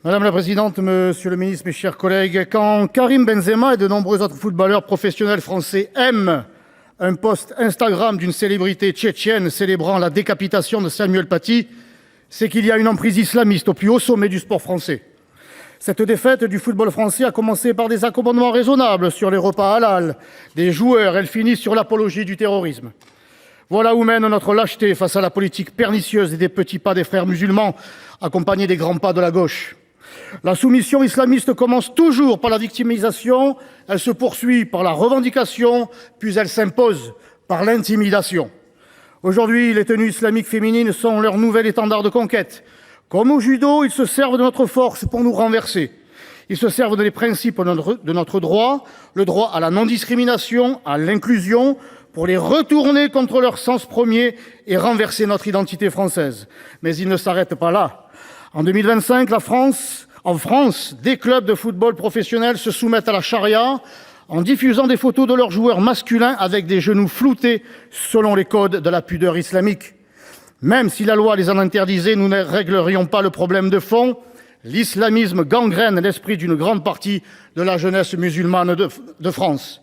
Madame la présidente, monsieur le ministre, mes chers collègues, quand Karim Benzema et de nombreux autres footballeurs professionnels français aiment un post Instagram d'une célébrité tchétchène célébrant la décapitation de Samuel Paty, c'est qu'il y a une emprise islamiste au plus haut sommet du sport français. Cette défaite du football français a commencé par des accommodements raisonnables sur les repas halal des joueurs. Elle finit sur l'apologie du terrorisme. Voilà où mène notre lâcheté face à la politique pernicieuse des petits pas des frères musulmans, accompagnés des grands pas de la gauche. La soumission islamiste commence toujours par la victimisation, elle se poursuit par la revendication, puis elle s'impose par l'intimidation. Aujourd'hui, les tenues islamiques féminines sont leur nouvel étendard de conquête. Comme au judo, ils se servent de notre force pour nous renverser. Ils se servent des principes de notre droit, le droit à la non-discrimination, à l'inclusion, pour les retourner contre leur sens premier et renverser notre identité française. Mais ils ne s'arrêtent pas là. En 2025, en France, des clubs de football professionnels se soumettent à la charia en diffusant des photos de leurs joueurs masculins avec des genoux floutés selon les codes de la pudeur islamique. Même si la loi les en interdisait, nous ne réglerions pas le problème de fond. L'islamisme gangrène l'esprit d'une grande partie de la jeunesse musulmane de France.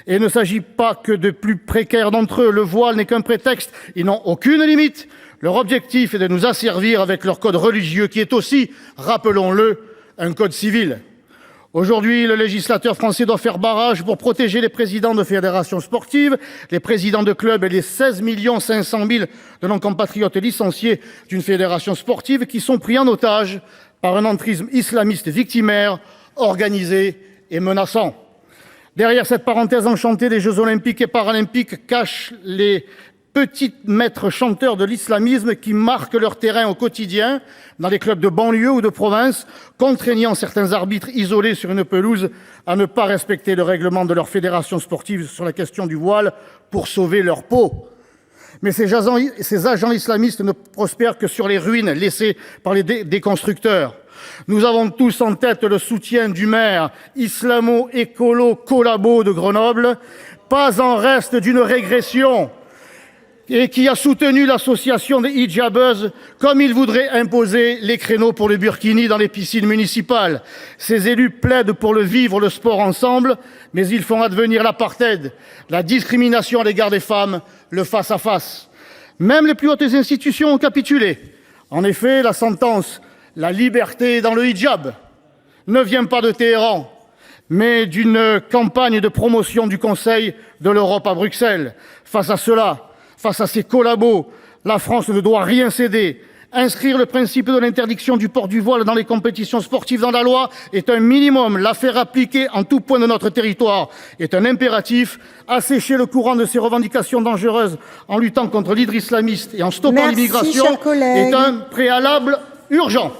Et il ne s'agit pas que de plus précaires d'entre eux. Le voile n'est qu'un prétexte. Ils n'ont aucune limite. Leur objectif est de nous asservir avec leur code religieux qui est aussi, rappelons-le, un code civil. Aujourd'hui, le législateur français doit faire barrage pour protéger les présidents de fédérations sportives, les présidents de clubs et les 16 500 000 de nos compatriotes licenciés d'une fédération sportive qui sont pris en otage par un entrisme islamiste victimaire, organisé et menaçant. Derrière cette parenthèse enchantée des Jeux olympiques et paralympiques cachent les petits maîtres chanteurs de l'islamisme qui marquent leur terrain au quotidien dans les clubs de banlieue ou de province, contraignant certains arbitres isolés sur une pelouse à ne pas respecter le règlement de leur fédération sportive sur la question du voile pour sauver leur peau. Mais ces agents islamistes ne prospèrent que sur les ruines laissées par les déconstructeurs. Nous avons tous en tête le soutien du maire islamo-écolo collabo de Grenoble, pas en reste d'une régression, et qui a soutenu l'association des hijabeuses comme il voudrait imposer les créneaux pour le burkini dans les piscines municipales. Ces élus plaident pour le vivre, le sport ensemble, mais ils font advenir l'apartheid, la discrimination à l'égard des femmes, le face-à-face. Même les plus hautes institutions ont capitulé. En effet, la sentence « la liberté dans le hijab » ne vient pas de Téhéran, mais d'une campagne de promotion du Conseil de l'Europe à Bruxelles. Face à cela, face à ces collabos, la France ne doit rien céder. Inscrire le principe de l'interdiction du port du voile dans les compétitions sportives dans la loi est un minimum. La faire appliquer en tout point de notre territoire est un impératif. Assécher le courant de ces revendications dangereuses en luttant contre l'hydre islamiste et en stoppant l'immigration est un préalable urgent.